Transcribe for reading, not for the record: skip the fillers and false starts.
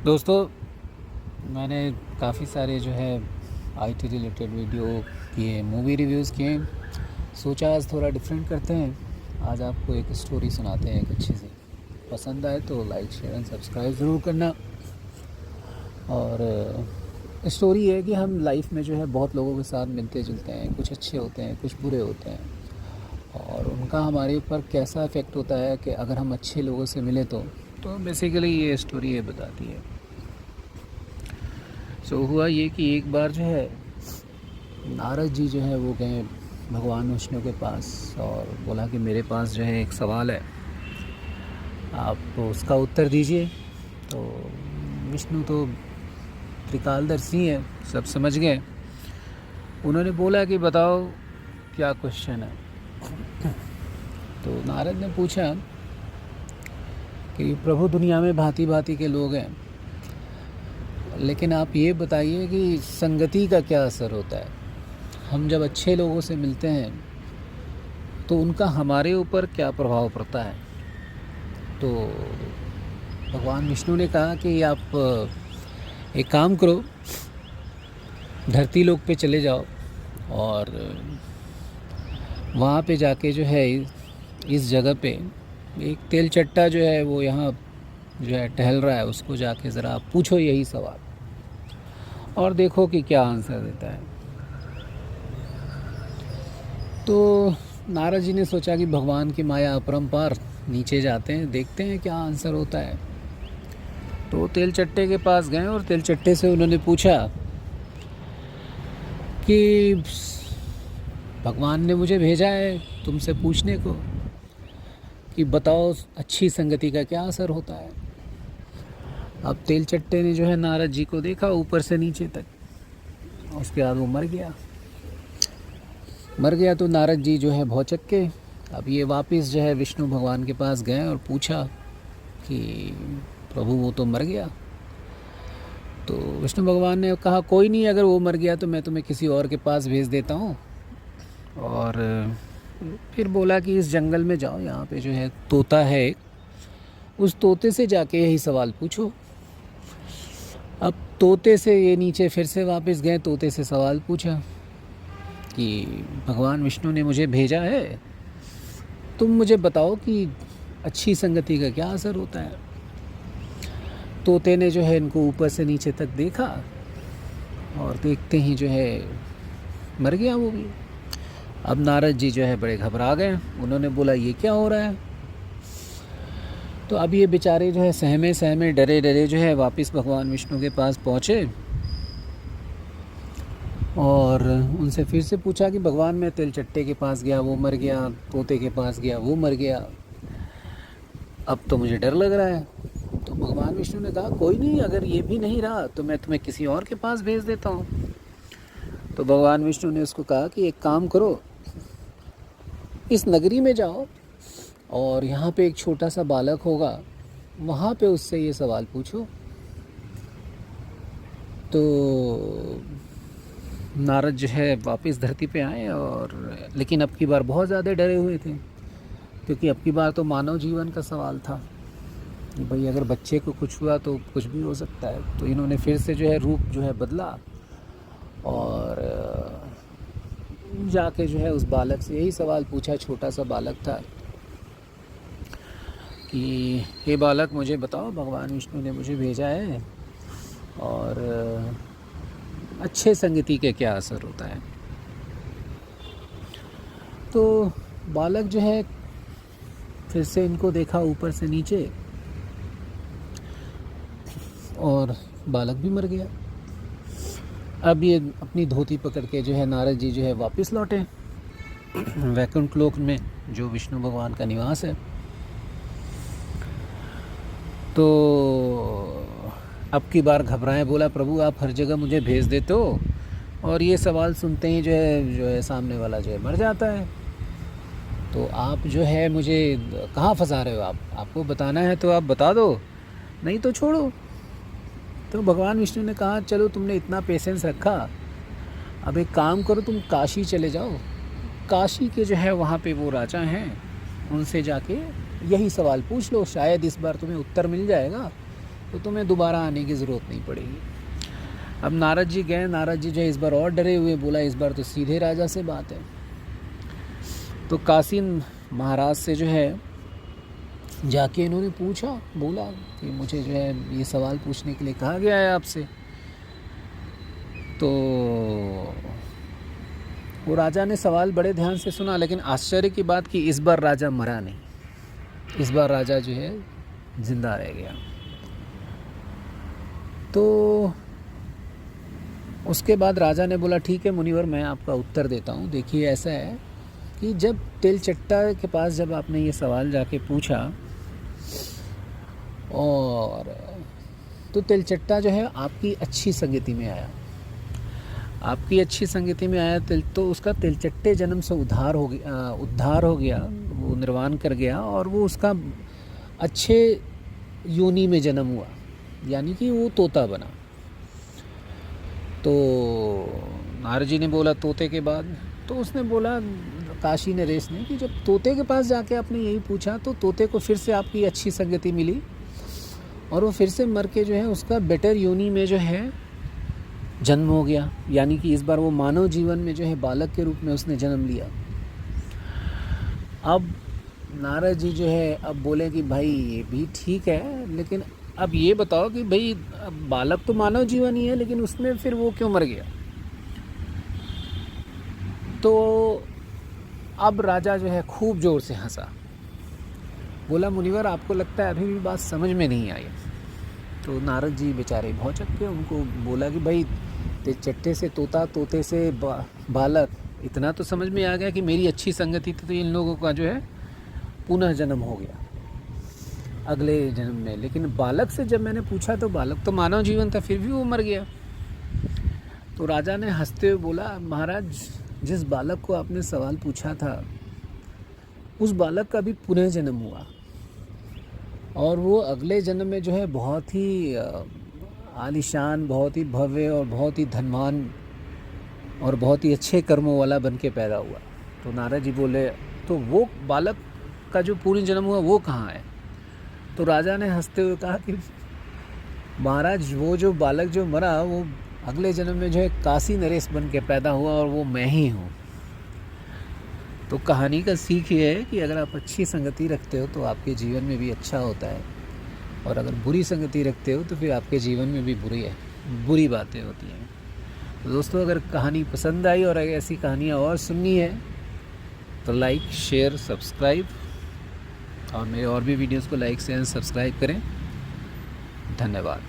दोस्तों, मैंने काफ़ी सारे जो है आईटी रिलेटेड वीडियो किए, मूवी रिव्यूज़ किए। सोचा आज थोड़ा डिफरेंट करते हैं। आज आपको एक स्टोरी सुनाते हैं, एक अच्छी सी। पसंद आए तो लाइक शेयर एंड सब्सक्राइब ज़रूर करना। और स्टोरी है कि हम लाइफ में जो है बहुत लोगों के साथ मिलते जुलते हैं। कुछ अच्छे होते हैं, कुछ बुरे होते हैं, और उनका हमारे ऊपर कैसा इफ़ेक्ट होता है कि अगर हम अच्छे लोगों से मिले तो बेसिकली ये स्टोरी ये बताती है। हुआ ये कि एक बार जो है नारद जी जो है वो गए भगवान विष्णु के पास और बोला कि मेरे पास जो है एक सवाल है, आप उसका उत्तर दीजिए। तो विष्णु तो त्रिकालदर्शी हैं, सब समझ गए। उन्होंने बोला कि बताओ क्या क्वेश्चन है। तो नारद ने पूछा कि प्रभु, दुनिया में भांति भांति के लोग हैं, लेकिन आप ये बताइए कि संगति का क्या असर होता है। हम जब अच्छे लोगों से मिलते हैं तो उनका हमारे ऊपर क्या प्रभाव पड़ता है। तो भगवान विष्णु ने कहा कि आप एक काम करो, धरती लोक पे चले जाओ और वहाँ पे जाके जो है इस जगह पे एक तेल चट्टा जो है वो यहाँ जो है टहल रहा है, उसको जाके ज़रा आप पूछो यही सवाल और देखो कि क्या आंसर देता है। तो नारद जी ने सोचा कि भगवान की माया अपरंपार, नीचे जाते हैं, देखते हैं क्या आंसर होता है। तो तेल चट्टे के पास गए और तेल चट्टे से उन्होंने पूछा कि भगवान ने मुझे भेजा है तुमसे पूछने को कि बताओ अच्छी संगति का क्या असर होता है। अब तेल चट्टे ने जो है नारद जी को देखा ऊपर से नीचे तक, उसके बाद वो मर गया। तो नारद जी जो है भौचक्के। अब ये वापस जो है विष्णु भगवान के पास गए और पूछा कि प्रभु वो तो मर गया। तो विष्णु भगवान ने कहा कोई नहीं, अगर वो मर गया तो मैं तुम्हें किसी और के पास भेज देता हूँ। और फिर बोला कि इस जंगल में जाओ, यहाँ पे जो है तोता है एक, उस तोते से जाके यही सवाल पूछो। अब तोते से ये नीचे फिर से वापस गए, तोते से सवाल पूछा कि भगवान विष्णु ने मुझे भेजा है, तुम मुझे बताओ कि अच्छी संगति का क्या असर होता है। तोते ने जो है इनको ऊपर से नीचे तक देखा और देखते ही जो है मर गया वो भी। अब नारद जी जो है बड़े घबरा गए। उन्होंने बोला ये क्या हो रहा है। तो अब ये बेचारे जो है सहमे सहमे डरे डरे जो है वापस भगवान विष्णु के पास पहुँचे और उनसे फिर से पूछा कि भगवान मैं तेल चट्टे के पास गया वो मर गया, तोते के पास गया वो मर गया, अब तो मुझे डर लग रहा है। तो भगवान विष्णु ने कहा कोई नहीं, अगर ये भी नहीं रहा तो मैं तुम्हें किसी और के पास भेज देता हूँ। तो भगवान विष्णु ने उसको कहा कि एक काम करो, इस नगरी में जाओ और यहाँ पे एक छोटा सा बालक होगा, वहाँ पे उससे ये सवाल पूछो। तो नारद जो है वापस धरती पे आए और लेकिन अब की बार बहुत ज़्यादा डरे हुए थे, क्योंकि अब की बार तो मानव जीवन का सवाल था कि भाई अगर बच्चे को कुछ हुआ तो कुछ भी हो सकता है। तो इन्होंने फिर से जो है रूप जो है बदला और जाके जो है उस बालक से यही सवाल पूछा। छोटा सा बालक था कि हे बालक मुझे बताओ, भगवान विष्णु ने मुझे भेजा है और अच्छे संगति के क्या असर होता है। तो बालक जो है फिर से इनको देखा ऊपर से नीचे और बालक भी मर गया। अब ये अपनी धोती पकड़ के जो है नारद जी जो है वापस लौटे वैकुंठ लोक में, जो विष्णु भगवान का निवास है। तो अब की बार घबराए, बोला प्रभु आप हर जगह मुझे भेज देते हो और ये सवाल सुनते ही जो है सामने वाला जो है मर जाता है। तो आप जो है मुझे कहाँ फंसा रहे हो, आपको बताना है तो आप बता दो, नहीं तो छोड़ो। तो भगवान विष्णु ने कहा चलो तुमने इतना पेशेंस रखा, अब एक काम करो, तुम काशी चले जाओ। काशी के जो है वहाँ पे वो राजा हैं, उनसे जाके यही सवाल पूछ लो, शायद इस बार तुम्हें उत्तर मिल जाएगा तो तुम्हें दोबारा आने की ज़रूरत नहीं पड़ेगी। अब नारद जी गए, नारद जी जो है इस बार और डरे हुए, बोला इस बार तो सीधे राजा से बात है। तो काशी महाराज से जो है जाके इन्होंने पूछा, बोला कि मुझे जो है ये सवाल पूछने के लिए कहा गया है आपसे। तो वो राजा ने सवाल बड़े ध्यान से सुना, लेकिन आश्चर्य की बात कि इस बार राजा मरा नहीं, इस बार राजा जो है जिंदा रह गया। तो उसके बाद राजा ने बोला ठीक है मुनिवर, मैं आपका उत्तर देता हूँ। देखिए ऐसा है कि जब तिलचट्टा के पास जब आपने ये सवाल जाके पूछा, और तो तिलचट्टा जो है आपकी अच्छी संगति में आया, आपकी अच्छी संगति में आया तो उसका तिलचट्टे जन्म से उद्धार हो गया, वो निर्वाण कर गया, और वो उसका अच्छे योनि में जन्म हुआ, यानी कि वो तोता बना। तो नारद जी ने बोला तोते के बाद, तो उसने बोला काशी नरेश ने कि जब तोते के पास जाके आपने यही पूछा तो तोते को फिर से आपकी अच्छी संगति मिली, और वो फिर से मर के जो है उसका बेटर योनि में जो है जन्म हो गया, यानी कि इस बार वो मानव जीवन में जो है बालक के रूप में उसने जन्म लिया। अब नारद जी जो है अब बोले कि भाई ये भी ठीक है, लेकिन अब ये बताओ कि भाई बालक तो मानव जीवन ही है, लेकिन उसमें फिर वो क्यों मर गया। तो अब राजा जो है खूब ज़ोर से हंसा, बोला मुनिवर आपको लगता है अभी भी बात समझ में नहीं आई। तो नारद जी बेचारे भौचक के उनको बोला कि भाई तिलचट्टे से तोता, तोते से बालक, इतना तो समझ में आ गया कि मेरी अच्छी संगति थी तो इन लोगों का जो है पुनः जन्म हो गया अगले जन्म में। लेकिन बालक से जब मैंने पूछा तो बालक तो मानव जीवन था, फिर भी वो मर गया। तो राजा ने हंसते हुए बोला महाराज जिस बालक को आपने सवाल पूछा था उस बालक का भी पुनः जन्म हुआ, और वो अगले जन्म में जो है बहुत ही आलीशान, बहुत ही भव्य और बहुत ही धनवान और बहुत ही अच्छे कर्मों वाला बन के पैदा हुआ। तो नारद जी बोले तो वो बालक का जो पूर्ण जन्म हुआ वो कहाँ है। तो राजा ने हंसते हुए कहा कि महाराज वो जो बालक जो मरा वो अगले जन्म में जो है काशी नरेश बन के पैदा हुआ, और वो मैं ही हूँ। तो कहानी का सीख ये है कि अगर आप अच्छी संगति रखते हो तो आपके जीवन में भी अच्छा होता है, और अगर बुरी संगति रखते हो तो फिर आपके जीवन में भी बुरी बातें होती हैं। तो दोस्तों अगर कहानी पसंद आई और ऐसी कहानियाँ और सुननी है तो लाइक, शेयर, सब्सक्राइब, और मेरे और भी वीडियोस को लाइक, शेयर, सब्सक्राइब करें। धन्यवाद।